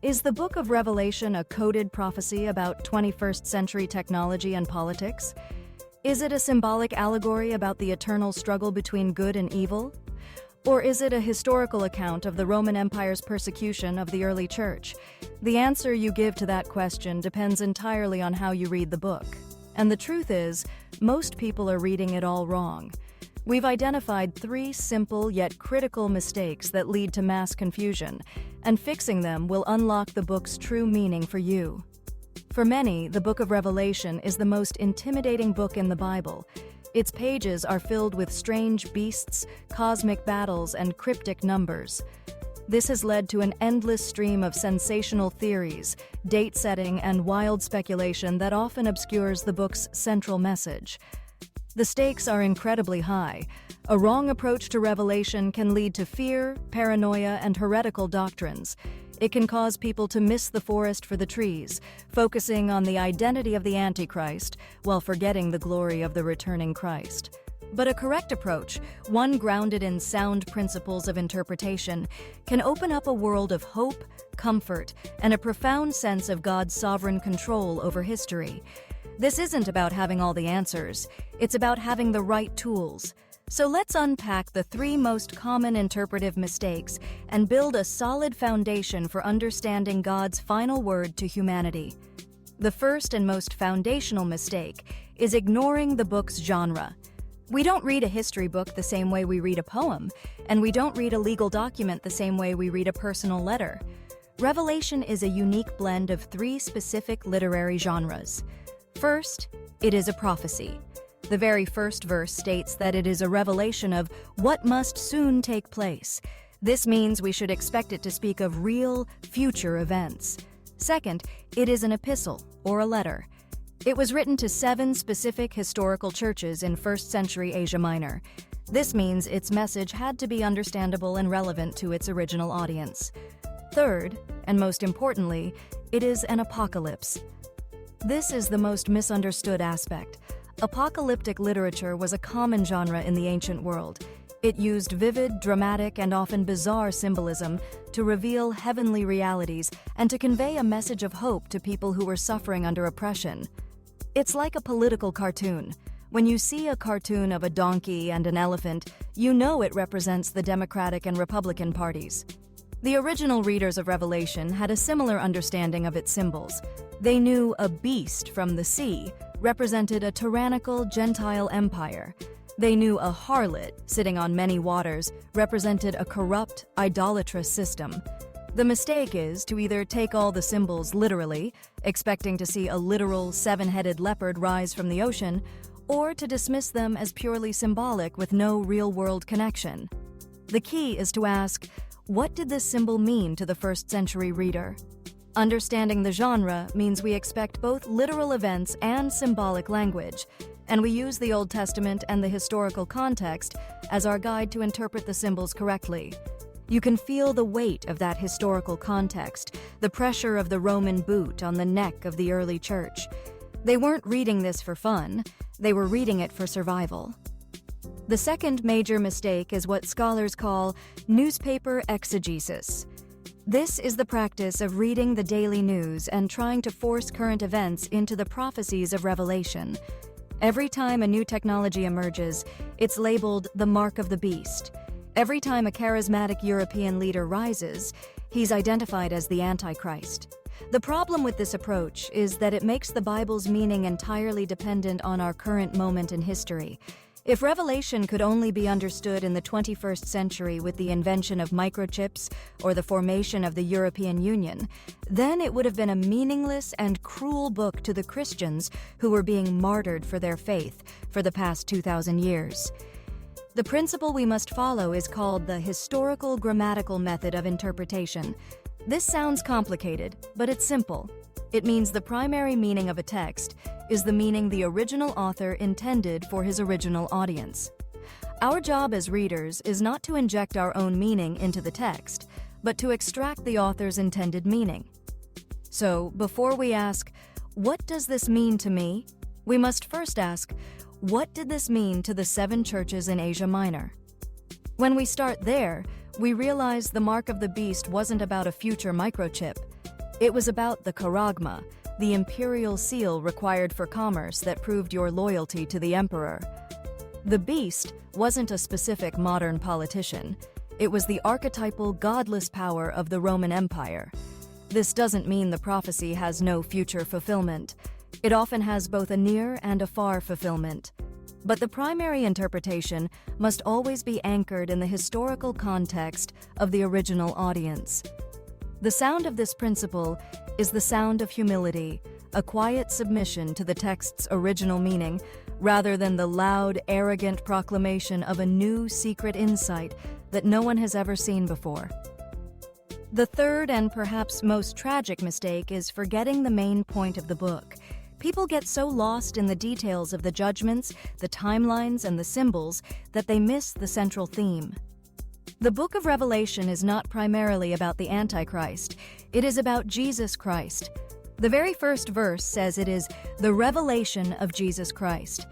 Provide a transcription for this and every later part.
Is the Book of Revelation a coded prophecy about 21st century technology and politics? Is it a symbolic allegory about the eternal struggle between good and evil? Or is it a historical account of the Roman Empire's persecution of the early church? The answer you give to that question depends entirely on how you read the book. And the truth is, most people are reading it all wrong. We've identified 3 simple yet critical mistakes that lead to mass confusion, and fixing them will unlock the book's true meaning for you. For many, the Book of Revelation is the most intimidating book in the Bible. Its pages are filled with strange beasts, cosmic battles, and cryptic numbers. This has led to an endless stream of sensational theories, date-setting, and wild speculation that often obscures the book's central message. The stakes are incredibly high. A wrong approach to Revelation can lead to fear, paranoia, and heretical doctrines. It can cause people to miss the forest for the trees, focusing on the identity of the Antichrist while forgetting the glory of the returning Christ. But a correct approach, one grounded in sound principles of interpretation, can open up a world of hope, comfort, and a profound sense of God's sovereign control over history. This isn't about having all the answers, it's about having the right tools. So let's unpack the 3 most common interpretive mistakes and build a solid foundation for understanding God's final word to humanity. The first and most foundational mistake is ignoring the book's genre. We don't read a history book the same way we read a poem, and we don't read a legal document the same way we read a personal letter. Revelation is a unique blend of 3 specific literary genres. First, it is a prophecy. The very first verse states that it is a revelation of what must soon take place. This means we should expect it to speak of real, future events. Second, it is an epistle, or a letter. It was written to 7 specific historical churches in 1st century Asia Minor. This means its message had to be understandable and relevant to its original audience. Third, and most importantly, it is an apocalypse. This is the most misunderstood aspect. Apocalyptic literature was a common genre in the ancient world. It used vivid, dramatic, and often bizarre symbolism to reveal heavenly realities and to convey a message of hope to people who were suffering under oppression. It's like a political cartoon. When you see a cartoon of a donkey and an elephant, you know it represents the Democratic and Republican parties. The original readers of Revelation had a similar understanding of its symbols. They knew a beast from the sea represented a tyrannical Gentile empire. They knew a harlot, sitting on many waters, represented a corrupt, idolatrous system. The mistake is to either take all the symbols literally, expecting to see a literal 7-headed leopard rise from the ocean, or to dismiss them as purely symbolic with no real-world connection. The key is to ask, what did this symbol mean to the 1st century reader? Understanding the genre means we expect both literal events and symbolic language, and we use the Old Testament and the historical context as our guide to interpret the symbols correctly. You can feel the weight of that historical context, the pressure of the Roman boot on the neck of the early church. They weren't reading this for fun, they were reading it for survival. The second major mistake is what scholars call newspaper exegesis. This is the practice of reading the daily news and trying to force current events into the prophecies of Revelation. Every time a new technology emerges, it's labeled the mark of the beast. Every time a charismatic European leader rises, he's identified as the Antichrist. The problem with this approach is that it makes the Bible's meaning entirely dependent on our current moment in history. If Revelation could only be understood in the 21st century with the invention of microchips or the formation of the European Union, then it would have been a meaningless and cruel book to the Christians who were being martyred for their faith for the past 2,000 years. The principle we must follow is called the historical grammatical method of interpretation. This sounds complicated, but it's simple. It means the primary meaning of a text is the meaning the original author intended for his original audience. Our job as readers is not to inject our own meaning into the text, but to extract the author's intended meaning. So, before we ask, what does this mean to me? We must first ask, what did this mean to the 7 churches in Asia Minor? When we start there, we realize the mark of the beast wasn't about a future microchip. It was about the charagma, the imperial seal required for commerce that proved your loyalty to the emperor. The beast wasn't a specific modern politician. It was the archetypal, godless power of the Roman Empire. This doesn't mean the prophecy has no future fulfillment. It often has both a near and a far fulfillment. But the primary interpretation must always be anchored in the historical context of the original audience. The sound of this principle is the sound of humility, a quiet submission to the text's original meaning, rather than the loud, arrogant proclamation of a new, secret insight that no one has ever seen before. The third and perhaps most tragic mistake is forgetting the main point of the book. People get so lost in the details of the judgments, the timelines, and the symbols that they miss the central theme. The book of Revelation is not primarily about the Antichrist. It is about Jesus Christ. The very first verse says it is the revelation of Jesus Christ.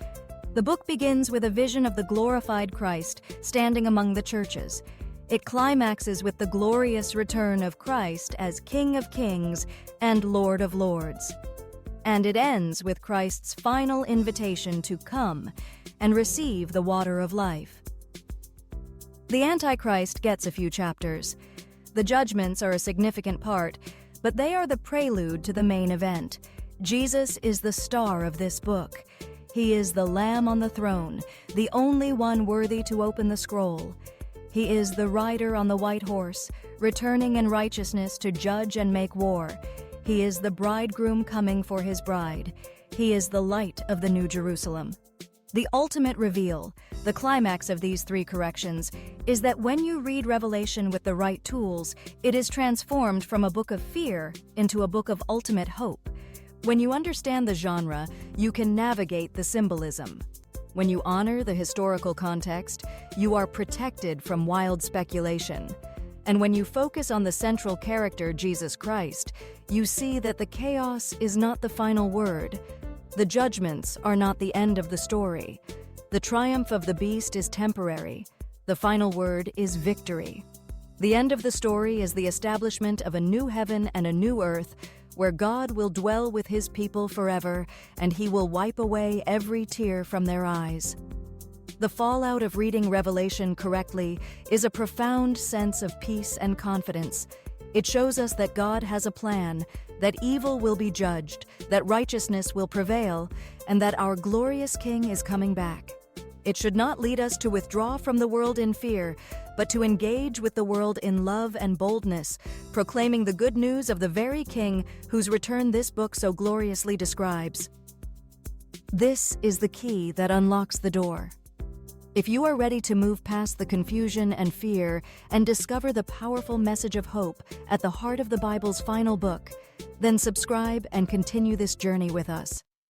The book begins with a vision of the glorified Christ standing among the churches. It climaxes with the glorious return of Christ as King of Kings and Lord of Lords. And it ends with Christ's final invitation to come and receive the water of life. The Antichrist gets a few chapters. The judgments are a significant part, but they are the prelude to the main event. Jesus is the star of this book. He is the Lamb on the throne, the only one worthy to open the scroll. He is the rider on the white horse, returning in righteousness to judge and make war. He is the bridegroom coming for his bride. He is the light of the New Jerusalem. The ultimate reveal, the climax of these three corrections, is that when you read Revelation with the right tools, it is transformed from a book of fear into a book of ultimate hope. When you understand the genre, you can navigate the symbolism. When you honor the historical context, you are protected from wild speculation. And when you focus on the central character, Jesus Christ, you see that the chaos is not the final word. The judgments are not the end of the story. The triumph of the beast is temporary. The final word is victory. The end of the story is the establishment of a new heaven and a new earth, where God will dwell with his people forever, and he will wipe away every tear from their eyes. The fallout of reading Revelation correctly is a profound sense of peace and confidence. It shows us that God has a plan, that evil will be judged, that righteousness will prevail, and that our glorious King is coming back. It should not lead us to withdraw from the world in fear, but to engage with the world in love and boldness, proclaiming the good news of the very King whose return this book so gloriously describes. This is the key that unlocks the door. If you are ready to move past the confusion and fear and discover the powerful message of hope at the heart of the Bible's final book, then subscribe and continue this journey with us.